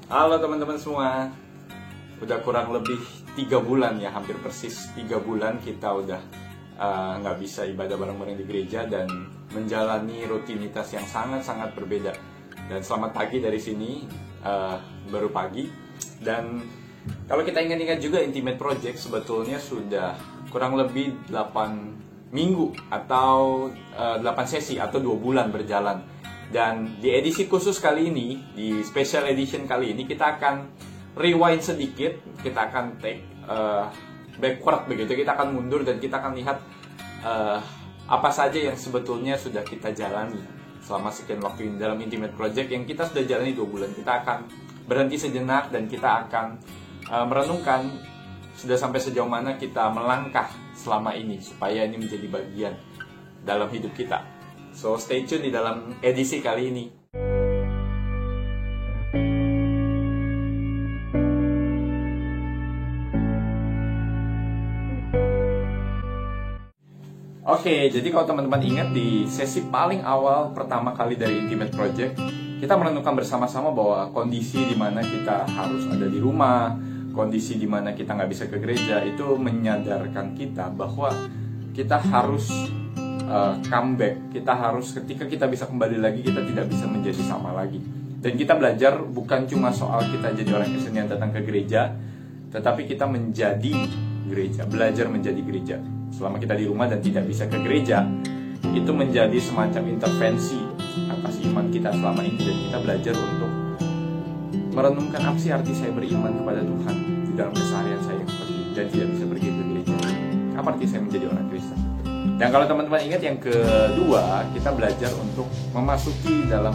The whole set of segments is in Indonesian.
Halo teman-teman semua. Udah kurang lebih 3 bulan ya, hampir persis 3 bulan kita udah nggak bisa ibadah bareng-bareng di gereja dan menjalani rutinitas yang sangat-sangat berbeda. Dan selamat pagi dari sini, baru pagi. Dan kalau kita ingat-ingat juga Intimate Project sebetulnya sudah kurang lebih 8 minggu atau 8 sesi atau 2 bulan berjalan. Dan di edisi khusus kali ini, di special edition kali ini, kita akan rewind sedikit, kita akan take backward begitu, kita akan mundur dan kita akan lihat apa saja yang sebetulnya sudah kita jalani selama sekian waktu ini dalam Intimate Project yang kita sudah jalani 2 bulan. Kita akan berhenti sejenak dan kita akan merenungkan sudah sampai sejauh mana kita melangkah selama ini supaya ini menjadi bagian dalam hidup kita. So stay tune di dalam edisi kali ini. Oke, jadi kalau teman-teman ingat di sesi paling awal pertama kali dari Intimate Project, kita merenungkan bersama-sama bahwa kondisi di mana kita harus ada di rumah, kondisi di mana kita nggak bisa ke gereja, itu menyadarkan kita bahwa kita harus comeback. Kita harus, ketika kita bisa kembali lagi, kita tidak bisa menjadi sama lagi. Dan kita belajar bukan cuma soal kita jadi orang Kristen yang datang ke gereja, tetapi kita menjadi gereja, belajar menjadi gereja. Selama kita di rumah dan tidak bisa ke gereja, itu menjadi semacam intervensi atas iman kita selama ini. Dan kita belajar untuk merenungkan apa sih arti saya beriman kepada Tuhan di dalam keseharian saya yang seperti ini dan tidak bisa pergi ke gereja. Apa arti saya menjadi orang Kristen? Dan kalau teman-teman ingat yang kedua, kita belajar untuk memasuki dalam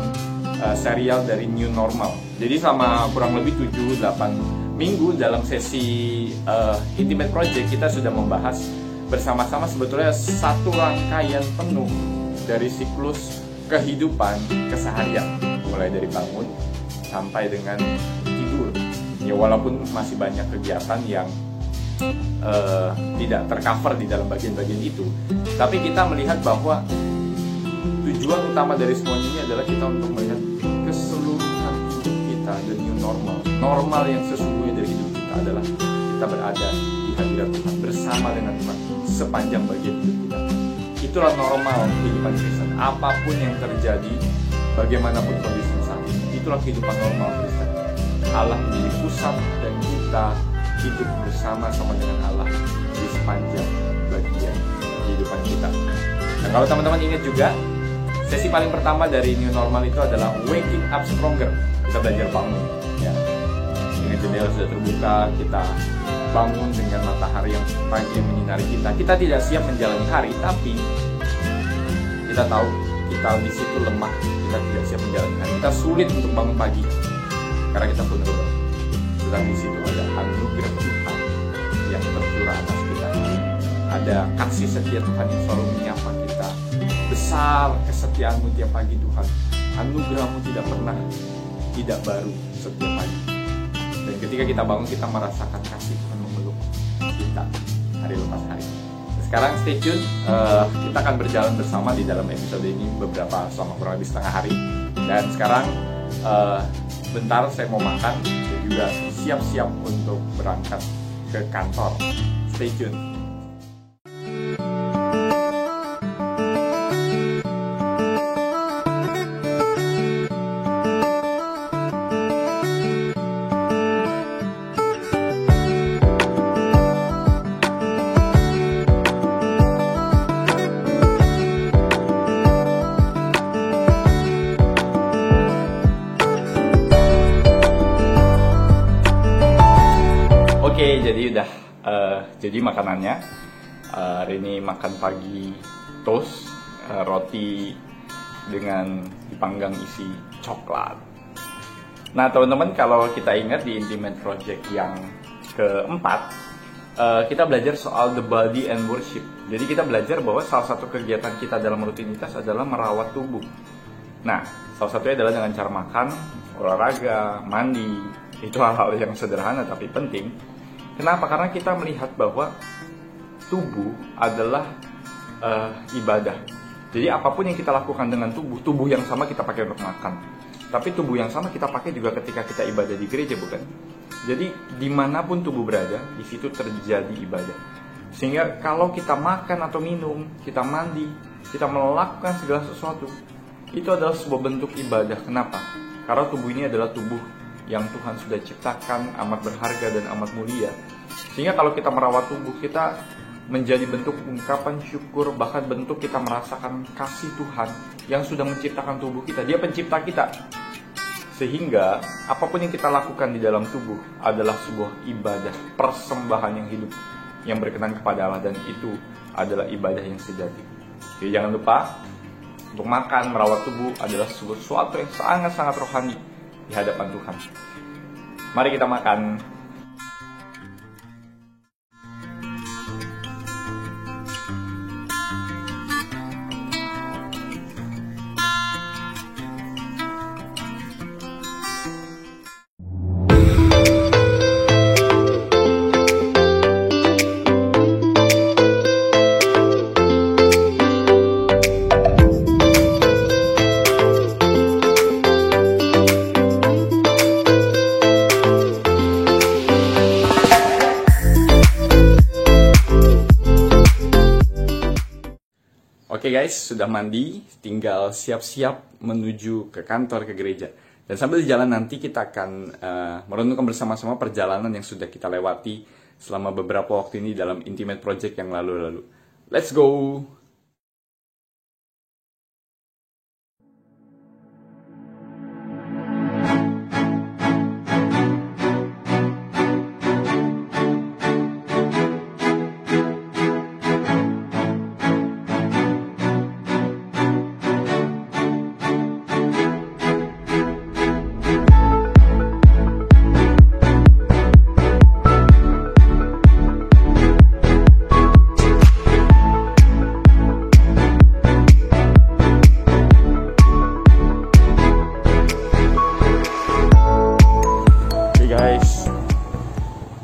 serial dari New Normal. Jadi selama kurang lebih 7-8 minggu dalam sesi Intimate Project, kita sudah membahas bersama-sama sebetulnya satu rangkaian penuh dari siklus kehidupan keseharian, mulai dari bangun sampai dengan tidur. Ya walaupun masih banyak kegiatan yang tidak tercover di dalam bagian-bagian itu, tapi kita melihat bahwa tujuan utama dari semuanya ini adalah kita untuk melihat keseluruhan hidup kita, the new normal. Normal yang sesungguhnya dari hidup kita adalah kita berada di hadirat Tuhan bersama dengan Tuhan sepanjang bagian hidup kita. Itulah normal kehidupan Kristen. Apapun yang terjadi, bagaimanapun kondisi saat ini, itulah kehidupan normal Kristen. Allah menjadi pusat dan kita hidup bersama-sama dengan Allah di sepanjang bagian kehidupan kita. Nah, kalau teman-teman ingat juga, sesi paling pertama dari New Normal itu adalah Waking Up Stronger. Kita belajar bangun, ya. Dengan jendela sudah terbuka, kita bangun dengan matahari yang pagi yang menyinari kita. Kita tidak siap menjalani hari, tapi kita tahu kita di situ lemah, kita tidak siap menjalani hari. Kita sulit untuk bangun pagi karena kita vulnerable. Tetapi di situ ada anugerah Tuhan yang tercurah atas kita. Ada kasih setia Tuhan yang selalu menyapa kita. Besar kesetiaanmu tiap pagi Tuhan. Anugerahmu tidak pernah tidak baru setiap pagi. Dan ketika kita bangun, kita merasakan kasih Tuhan memeluk kita hari lepas hari. Nah, sekarang stay tune, kita akan berjalan bersama di dalam episode ini beberapa selama kurang lebih setengah hari. Dan sekarang bentar saya mau makan dan juga siap-siap untuk berangkat ke kantor. Stay tune. Oke, jadi udah jadi makanannya. Hari ini makan pagi toast, roti dengan dipanggang isi coklat. Nah teman-teman, kalau kita ingat di Intimate Project yang keempat, kita belajar soal the body and worship. Jadi kita belajar bahwa salah satu kegiatan kita dalam rutinitas adalah merawat tubuh. Nah, salah satunya adalah dengan cara makan, olahraga, mandi. Itu hal-hal yang sederhana tapi penting. Kenapa? Karena kita melihat bahwa tubuh adalah ibadah. Jadi apapun yang kita lakukan dengan tubuh yang sama kita pakai untuk makan. Tapi tubuh yang sama kita pakai juga ketika kita ibadah di gereja, bukan? Jadi dimanapun tubuh berada, di situ terjadi ibadah. Sehingga kalau kita makan atau minum, kita mandi, kita melakukan segala sesuatu, itu adalah sebuah bentuk ibadah. Kenapa? Karena tubuh ini adalah tubuh yang Tuhan sudah ciptakan, amat berharga dan amat mulia. Sehingga kalau kita merawat tubuh kita, menjadi bentuk ungkapan syukur, bahkan bentuk kita merasakan kasih Tuhan yang sudah menciptakan tubuh kita. Dia pencipta kita. Sehingga apapun yang kita lakukan di dalam tubuh adalah sebuah ibadah, persembahan yang hidup, yang berkenan kepada Allah, dan itu adalah ibadah yang sejati. Jadi jangan lupa, untuk makan, merawat tubuh adalah sesuatu yang sangat-sangat rohani di hadapan Tuhan. Mari kita makan. Oke guys, sudah mandi, tinggal siap-siap menuju ke kantor, ke gereja. Dan sambil di jalan nanti kita akan merenungkan bersama-sama perjalanan yang sudah kita lewati selama beberapa waktu ini dalam Intimate Project yang lalu-lalu. Let's go!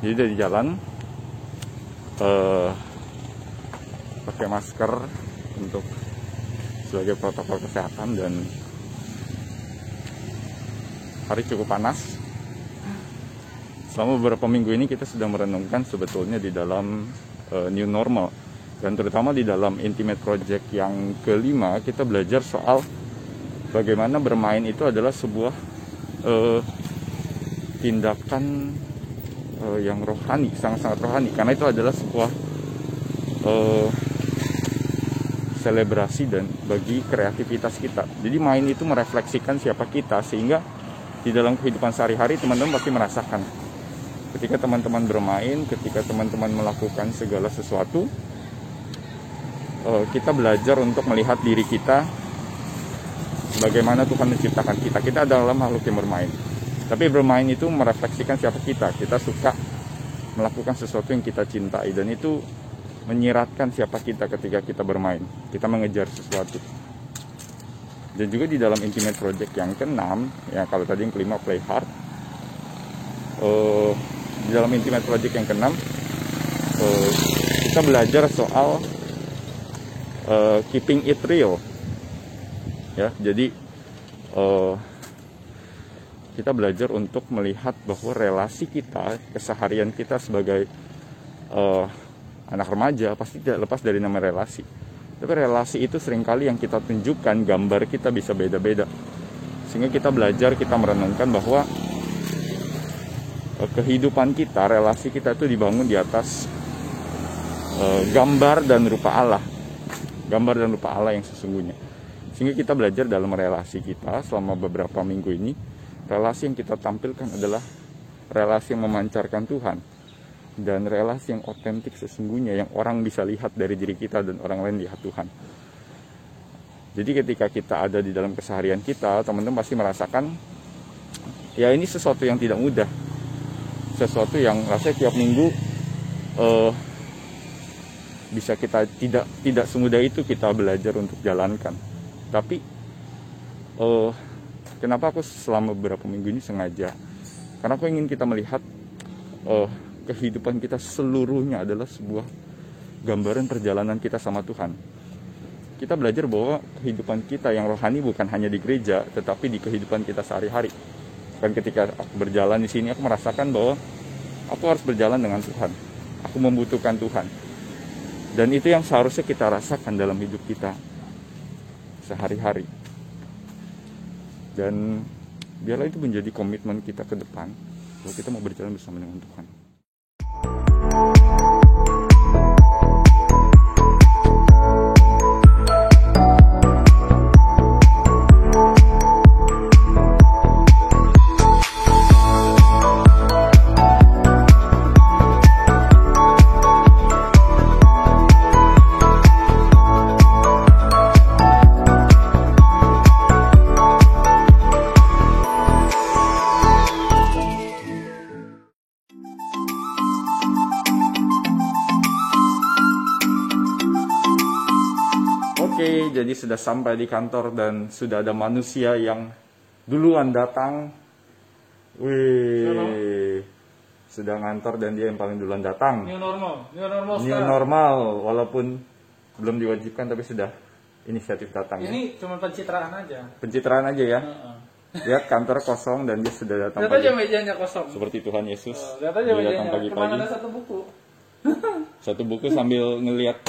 Jadi dari jalan pakai masker untuk sebagai protokol kesehatan, dan hari cukup panas. Selama beberapa minggu ini kita sudah merenungkan sebetulnya di dalam new normal, dan terutama di dalam Intimate Project yang kelima kita belajar soal bagaimana bermain itu adalah sebuah tindakan yang rohani, sangat-sangat rohani, karena itu adalah sebuah selebrasi dan bagi kreativitas kita. Jadi main itu merefleksikan siapa kita, sehingga di dalam kehidupan sehari-hari teman-teman pasti merasakan ketika teman-teman bermain, ketika teman-teman melakukan segala sesuatu, kita belajar untuk melihat diri kita bagaimana Tuhan menciptakan kita. Kita adalah makhluk yang bermain. Tapi bermain itu merefleksikan siapa kita. Kita suka melakukan sesuatu yang kita cintai, dan itu menyiratkan siapa kita ketika kita bermain. Kita mengejar sesuatu. Dan juga di dalam Intimate Project yang keenam, ya kalau tadi yang kelima play hard, di dalam Intimate Project yang keenam, kita belajar soal keeping it real. Ya, jadi kita belajar untuk melihat bahwa relasi kita, keseharian kita sebagai anak remaja pasti tidak lepas dari nama relasi. Tapi relasi itu seringkali yang kita tunjukkan, gambar kita bisa beda-beda. Sehingga kita belajar, kita merenungkan bahwa kehidupan kita, relasi kita itu dibangun di atas gambar dan rupa Allah. Gambar dan rupa Allah yang sesungguhnya. Sehingga kita belajar dalam relasi kita selama beberapa minggu ini, relasi yang kita tampilkan adalah relasi yang memancarkan Tuhan, dan relasi yang otentik sesungguhnya, yang orang bisa lihat dari diri kita dan orang lain lihat Tuhan. Jadi ketika kita ada di dalam keseharian kita, teman-teman pasti merasakan, ya ini sesuatu yang tidak mudah, sesuatu yang rasanya tiap minggu bisa kita tidak semudah itu kita belajar untuk jalankan. Tapi kenapa aku selama beberapa minggu ini sengaja? Karena aku ingin kita melihat kehidupan kita seluruhnya adalah sebuah gambaran perjalanan kita sama Tuhan. kita belajar bahwa kehidupan kita yang rohani bukan hanya di gereja, tetapi di kehidupan kita sehari-hari. Dan ketika aku berjalan di sini, aku merasakan bahwa aku harus berjalan dengan Tuhan. Aku membutuhkan Tuhan. Dan itu yang seharusnya kita rasakan dalam hidup kita sehari-hari. Dan biarlah itu menjadi komitmen kita ke depan, bahwa kita mau berjalan bersama dengan Tuhan. Oke, jadi sudah sampai di kantor dan sudah ada manusia yang duluan datang. Wih, sudah ngantor dan dia yang paling duluan datang. New normal New normal, walaupun belum diwajibkan tapi sudah inisiatif datang. Ini cuma pencitraan aja. Pencitraan aja ya. Lihat kantor kosong dan dia sudah datang. Lihat aja mejanya kosong. Seperti Tuhan Yesus. Lihat aja dia mejanya. datang pagi-pagi. Kemana ada satu buku? Satu buku sambil ngelihat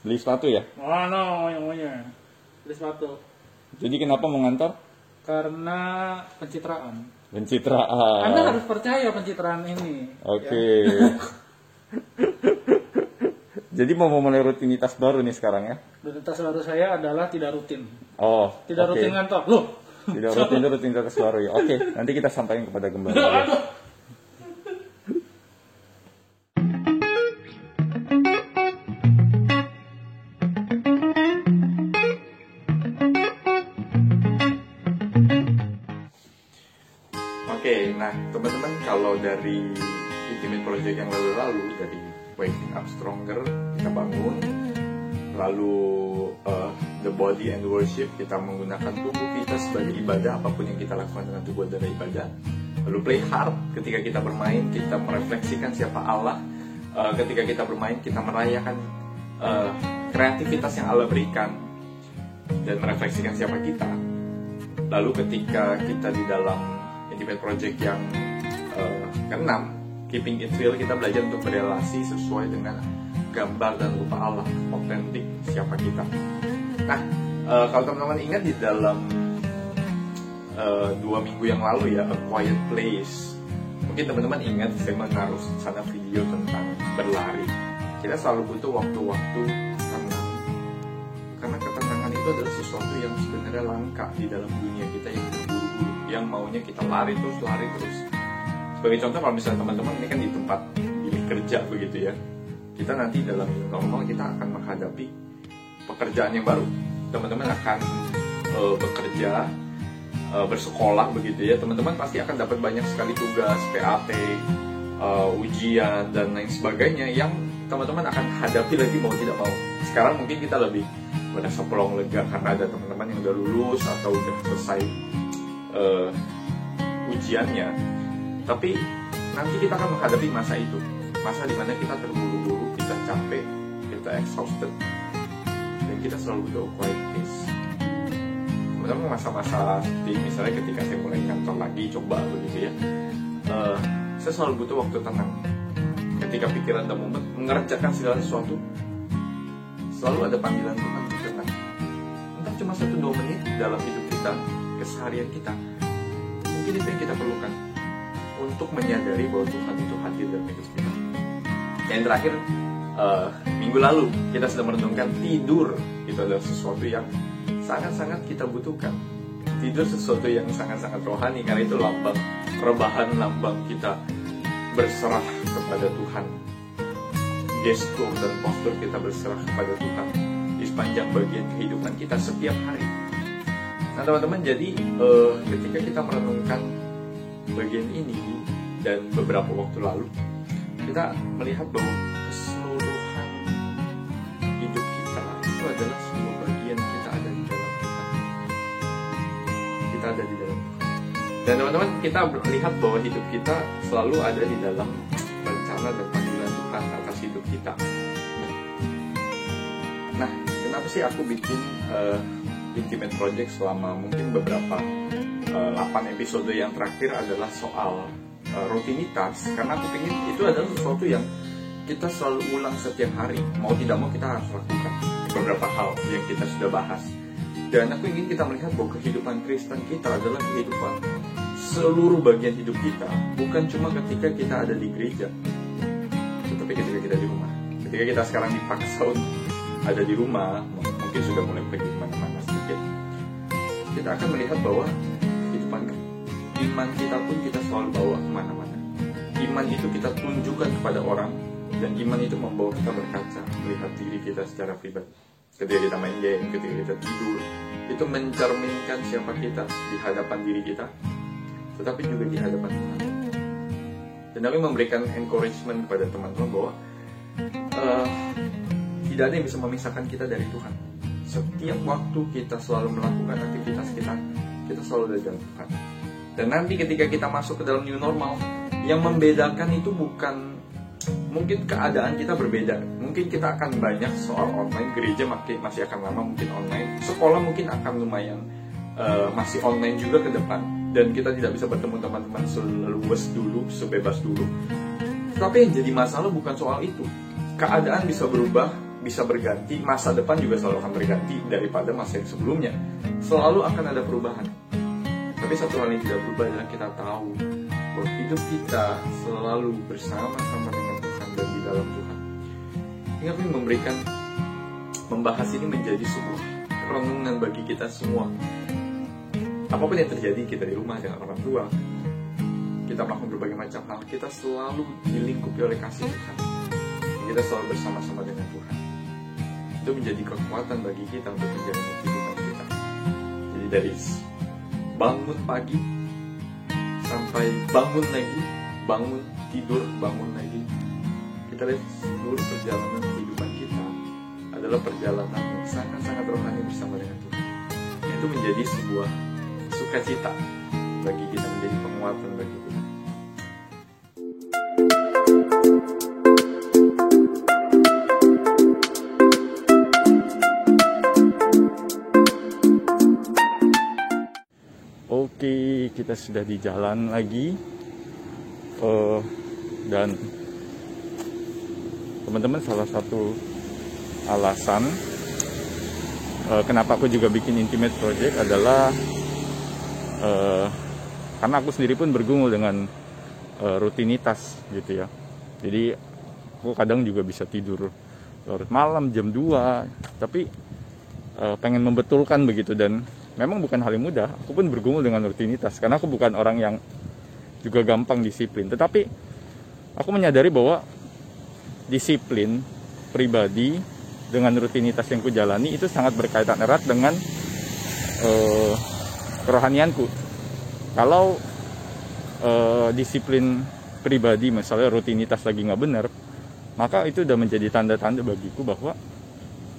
beli sepatu ya? Oh no, maunya beli sepatu. Jadi kenapa mau ngantor? Karena pencitraan. Pencitraan. Anda harus percaya pencitraan ini. Oke. Ya. Jadi mau mulai rutinitas baru nih sekarang ya? Rutinitas baru saya adalah tidak rutin. Oh. Tidak rutin ngantor. Loh. Tidak rutin itu rutinitas baru ya. Oke, nanti kita sampaikan kepada gembala. Ya. Oke, nah teman-teman, kalau dari Intimate Project yang lalu-lalu, dari Waking Up Stronger kita bangun, lalu The Body and Worship kita menggunakan tubuh kita sebagai ibadah, apapun yang kita lakukan dengan tubuh adalah ibadah. Lalu Play Hard, ketika kita bermain kita merefleksikan siapa Allah, ketika kita bermain kita merayakan kreativitas yang Allah berikan dan merefleksikan siapa kita. Lalu ketika kita di dalam Intimate Project yang ke-6, Keeping It Real, kita belajar untuk berelasi sesuai dengan gambar dan rupa Allah, otentik siapa kita. Nah, kalau teman-teman ingat di dalam 2 minggu yang lalu ya, A Quiet Place, mungkin teman-teman ingat saya menaruh sana video tentang berlari. Kita selalu butuh waktu-waktu tenang, karena ketenangan itu adalah sesuatu yang sebenarnya langka di dalam dunia kita yang terburu-buru, yang maunya kita lari terus. Sebagai contoh, kalau misalnya teman-teman ini kan di tempat bilik kerja begitu ya, kita nanti dalam normal kita akan menghadapi pekerjaan yang baru. Teman-teman akan bekerja, bersekolah begitu ya, teman-teman pasti akan dapat banyak sekali tugas, PAT, ujian dan lain sebagainya yang teman-teman akan hadapi lagi mau tidak mau. Sekarang mungkin kita lebih merasa pelong lega karena ada teman-teman yang udah lulus atau udah selesai ujiannya. Tapi nanti kita akan menghadapi masa itu, masa dimana kita terburu-buru, kita capek, kita exhausted, dan kita selalu butuh quiet place. Teman-teman, masa-masa seperti misalnya ketika saya mulai kantor lagi, coba begitu ya, saya selalu butuh waktu tenang. Ketika pikiran dan momen mengerjakan segala sesuatu, selalu ada panggilan Tuhan untuk tenang. Entah cuma 1-2 menit dalam hidup kita, keseharian kita, mungkin itu yang kita perlukan untuk menyadari bahwa Tuhan itu hadir dalam hidup kita. Yang terakhir, minggu lalu kita sudah merenungkan tidur itu adalah sesuatu yang sangat-sangat kita butuhkan. Tidur sesuatu yang sangat-sangat rohani, karena itu lambang rebahan, lambang kita berserah kepada Tuhan. Gestur dan postur kita berserah kepada Tuhan di sepanjang bagian kehidupan kita setiap hari. Nah teman-teman, jadi ketika kita merenungkan bagian ini dan beberapa waktu lalu, kita melihat bahwa keseluruhan hidup kita itu adalah semua bagian kita ada di dalam Tuhan. Kita ada di dalam Tuhan. Dan teman-teman, kita melihat bahwa hidup kita selalu ada di dalam rencana dan panggilan Tuhan atas hidup kita. Nah, kenapa kenapa sih aku bikin Intimate Project selama mungkin beberapa 8 episode yang terakhir adalah soal rutinitas, karena aku ingin itu adalah sesuatu yang kita selalu ulang setiap hari, mau tidak mau kita harus lakukan beberapa hal yang kita sudah bahas. Dan aku ingin kita melihat bahwa kehidupan Kristen kita adalah kehidupan seluruh bagian hidup kita, bukan cuma ketika kita ada di gereja, tetapi ketika kita di rumah. Ketika kita sekarang dipaksa untuk ada di rumah, mungkin sudah mulai pergi kemana-mana sedikit, kita akan melihat bahwa kehidupan iman kita pun kita selalu bawa kemana-mana. Iman itu kita tunjukkan kepada orang, dan iman itu membawa kita berkaca, melihat diri kita secara pribadi. Ketika kita main game, ketika kita tidur, itu mencerminkan siapa kita di hadapan diri kita, tetapi juga di hadapan Tuhan. Dan aku memberikan encouragement kepada teman-teman bahwa tidak ada yang bisa memisahkan kita dari Tuhan. Setiap waktu kita selalu melakukan aktivitas kita selalu ada dalam Tuhan. Dan nanti ketika kita masuk ke dalam new normal, yang membedakan itu bukan mungkin keadaan kita berbeda. Mungkin kita akan banyak soal online, gereja masih akan lama mungkin online, sekolah mungkin akan lumayan masih online juga ke depan, dan kita tidak bisa bertemu teman-teman seluas dulu, sebebas dulu. Tapi yang jadi masalah bukan soal itu. Keadaan bisa berubah, bisa berganti, masa depan juga selalu akan berganti daripada masa yang sebelumnya. Selalu akan ada perubahan. Tapi satu hal yang tidak berubah adalah kita tahu bahwa hidup kita selalu bersama-sama dengan Tuhan dan di dalam Tuhan. Ini kami membahas ini menjadi sebuah renungan bagi kita semua. Apapun yang terjadi, kita di rumah dengan orang tua, kita melakukan berbagai macam hal, kita selalu dilingkupi oleh kasih Tuhan. Kita selalu bersama-sama dengan Tuhan. Itu menjadi kekuatan bagi kita untuk menjalani kehidupan kita. Jadi dari bangun pagi sampai bangun lagi, bangun, tidur, bangun lagi, kita lihat seluruh perjalanan kehidupan kita adalah perjalanan yang sangat-sangat rohani bersama dengan Tuhan. Itu menjadi sebuah sukacita bagi kita, menjadi penguatan bagi kita. Oke, kita sudah di jalan lagi, dan teman-teman, salah satu alasan kenapa aku juga bikin Intimate Project adalah karena aku sendiri pun bergumul dengan rutinitas gitu ya. Jadi aku kadang juga bisa tidur larut malam jam 2, tapi pengen membetulkan begitu, dan memang bukan hal yang mudah. Aku pun bergumul dengan rutinitas karena aku bukan orang yang juga gampang disiplin. Tetapi aku menyadari bahwa disiplin pribadi dengan rutinitas yang kujalani itu sangat berkaitan erat dengan kerohanianku. Kalau disiplin pribadi, misalnya rutinitas lagi nggak benar, maka itu udah menjadi tanda-tanda bagiku bahwa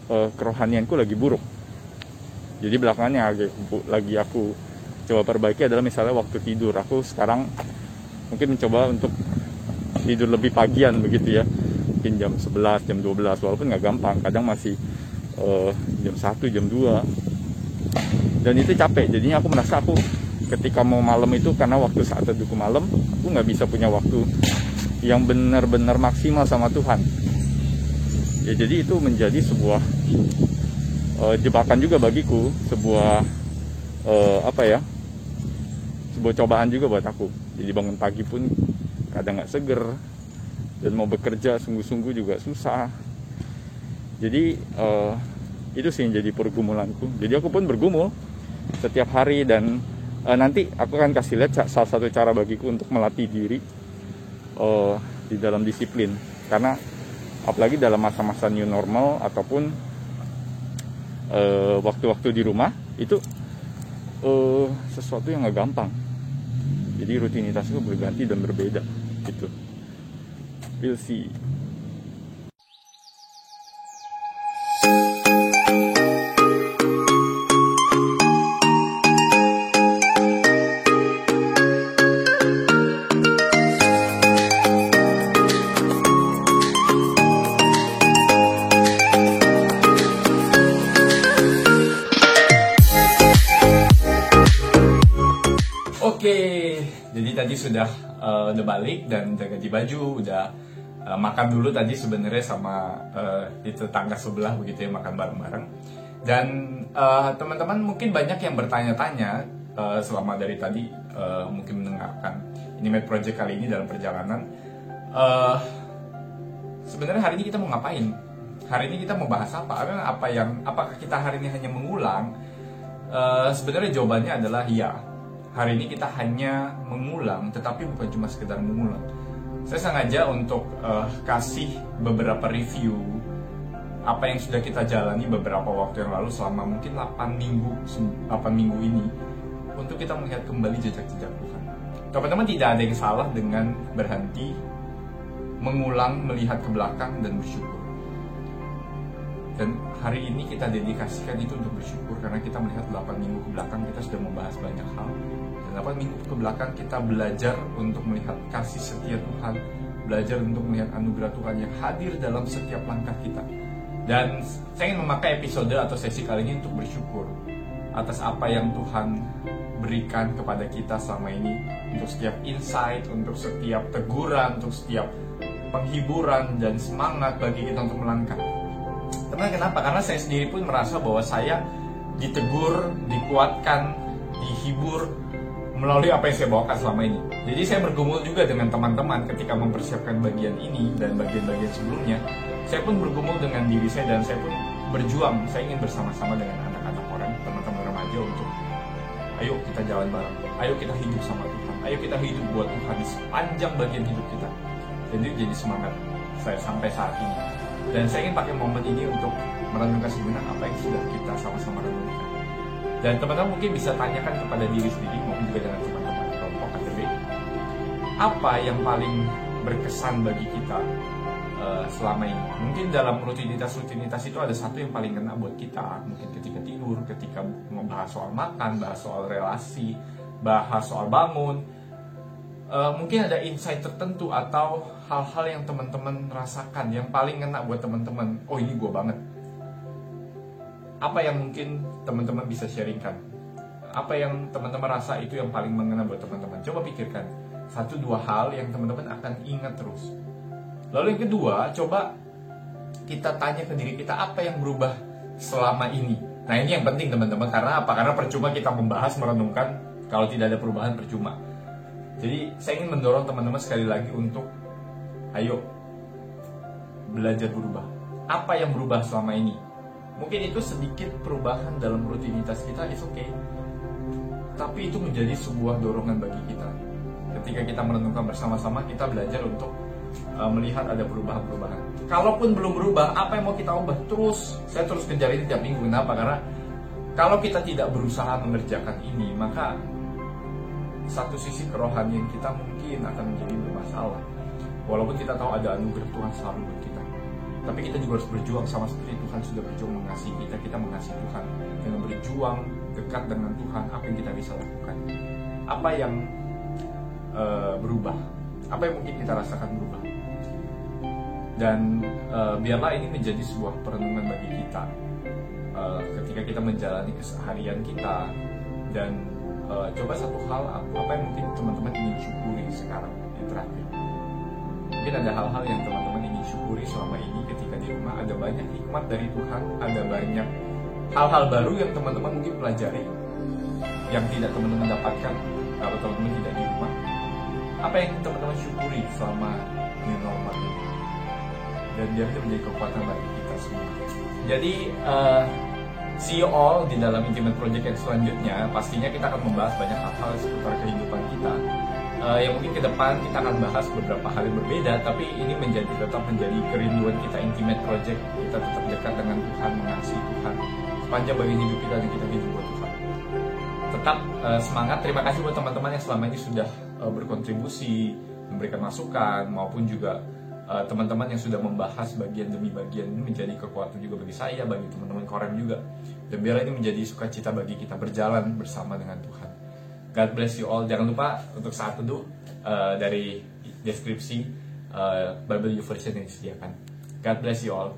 kerohanianku lagi buruk. Jadi belakangan yang lagi aku coba perbaiki adalah misalnya waktu tidur. Aku sekarang mungkin mencoba untuk tidur lebih pagian begitu ya, mungkin jam 11, jam 12, walaupun nggak gampang, kadang masih jam 1, jam 2, dan itu capek. Jadinya aku merasa aku ketika mau malam itu, karena waktu saat teduhku malam, aku nggak bisa punya waktu yang benar-benar maksimal sama Tuhan ya. Jadi itu menjadi sebuah jebakan juga bagiku, sebuah sebuah cobaan juga buat aku. Jadi bangun pagi pun kadang nggak seger, dan mau bekerja sungguh-sungguh juga susah. Jadi itu sih yang jadi pergumulanku. Jadi aku pun bergumul setiap hari, dan nanti aku akan kasih lihat salah satu cara bagiku untuk melatih diri di dalam disiplin. Karena apalagi dalam masa-masa new normal ataupun waktu-waktu di rumah itu sesuatu yang gak gampang. Jadi rutinitas itu berganti dan berbeda gitu. We'll see. tadi sudah udah balik dan udah ganti baju, udah makan dulu tadi sebenarnya sama di tetangga sebelah begitu ya, makan bareng-bareng. Dan teman-teman mungkin banyak yang bertanya-tanya selama dari tadi mungkin mendengarkan Intimate Project kali ini dalam perjalanan. Sebenarnya hari ini kita mau ngapain? Hari ini kita mau bahas apa? Apakah kita hari ini hanya mengulang? Sebenarnya jawabannya adalah ya. Hari ini kita hanya mengulang, tetapi bukan cuma sekedar mengulang. Saya sengaja untuk kasih beberapa review apa yang sudah kita jalani beberapa waktu yang lalu selama mungkin 8 minggu ini, untuk kita melihat kembali jejak-jejak Tuhan. Teman-teman, tidak ada yang salah dengan berhenti, mengulang, melihat ke belakang dan bersyukur. Dan hari ini kita dedikasikan itu untuk bersyukur, karena kita melihat 8 minggu ke belakang kita sudah membahas banyak hal. Dan 8 minggu ke belakang kita belajar untuk melihat kasih setia Tuhan, belajar untuk melihat anugerah Tuhan yang hadir dalam setiap langkah kita. Dan saya ingin memakai episode atau sesi kali ini untuk bersyukur atas apa yang Tuhan berikan kepada kita selama ini, untuk setiap insight, untuk setiap teguran, untuk setiap penghiburan dan semangat bagi kita untuk melangkah. Teman, kenapa? Karena saya sendiri pun merasa bahwa saya ditegur, dikuatkan, dihibur melalui apa yang saya bawakan selama ini. Jadi saya bergumul juga dengan teman-teman ketika mempersiapkan bagian ini dan bagian-bagian sebelumnya. Saya pun bergumul dengan diri saya dan saya pun berjuang. Saya ingin bersama-sama dengan anak-anak orang, teman-teman remaja, untuk ayo kita jalan bareng, ayo kita hidup sama Tuhan, ayo kita hidup buat Tuhan di sepanjang bagian hidup kita. Jadi semangat saya sampai saat ini. Dan saya ingin pakai momen ini untuk merenungkan sebenarnya apa yang sudah kita sama-sama renungkan. Dan teman-teman mungkin bisa tanyakan kepada diri sendiri maupun juga dengan teman-teman kelompok KTB, apa yang paling berkesan bagi kita selama ini. Mungkin dalam rutinitas itu ada satu yang paling kena buat kita. Mungkin ketika tidur, ketika membahas soal makan, bahas soal relasi, bahas soal bangun. Mungkin ada insight tertentu atau hal-hal yang teman-teman rasakan yang paling kena buat teman-teman. Oh, ini gue banget. Apa yang mungkin teman-teman bisa sharingkan? Apa yang teman-teman rasa itu yang paling mengena buat teman-teman? Coba pikirkan 1-2 hal yang teman-teman akan ingat terus. Lalu yang kedua, coba kita tanya ke diri kita, apa yang berubah selama ini? Nah, ini yang penting teman-teman, karena apa? Karena percuma kita membahas, merenungkan, kalau tidak ada perubahan percuma. Jadi saya ingin mendorong teman-teman sekali lagi untuk ayo belajar berubah. Apa yang berubah selama ini? Mungkin itu sedikit perubahan dalam rutinitas kita, it's okay. Tapi itu menjadi sebuah dorongan bagi kita. Ketika kita merenungkan bersama-sama, kita belajar untuk melihat ada perubahan-perubahan. Kalaupun belum berubah, apa yang mau kita ubah? Saya terus kejar ini tiap minggu. Kenapa? Karena kalau kita tidak berusaha mengerjakan ini, maka satu sisi kerohanian kita mungkin akan menjadi bermasalah. Walaupun kita tahu ada anugerah Tuhan selalu buat kita, tapi kita juga harus berjuang sama seperti Tuhan sudah berjuang mengasihi kita. Kita mengasihi Tuhan dengan berjuang dekat dengan Tuhan. Apa yang kita bisa lakukan? Apa yang berubah? Apa yang mungkin kita rasakan berubah? Dan biarlah ini menjadi sebuah perenungan bagi kita ketika kita menjalani keseharian kita. Dan coba satu hal, apa yang mungkin teman-teman ingin syukuri sekarang yang terakhir. Mungkin ada hal-hal yang teman-teman ingin syukuri selama ini ketika di rumah. Ada banyak hikmat dari Tuhan, ada banyak hal-hal baru yang teman-teman mungkin pelajari, yang tidak teman-teman dapatkan kalau teman-teman tidak di rumah. Apa yang teman-teman syukuri selama new normal ini? Dan biar itu menjadi kekuatan bagi kita semua. Jadi see you all di dalam Intimate Project yang selanjutnya. Pastinya kita akan membahas banyak hal-hal seputar kehidupan kita. Yang mungkin ke depan kita akan bahas beberapa hal yang berbeda, tapi ini tetap menjadi kerinduan kita. Intimate Project, kita tetap dekat dengan Tuhan, mengasihi Tuhan sepanjang bagian hidup kita, dan kita hidup buat Tuhan. Tetap semangat. Terima kasih buat teman-teman yang selama ini sudah berkontribusi, memberikan masukan, maupun juga teman-teman yang sudah membahas bagian demi bagian. Ini menjadi kekuatan juga bagi saya, bagi teman-teman Korem juga. Dan biar ini menjadi sukacita bagi kita berjalan bersama dengan Tuhan. God bless you all. Jangan lupa untuk saat teduh dari deskripsi Bible YouVersion yang disediakan. God bless you all.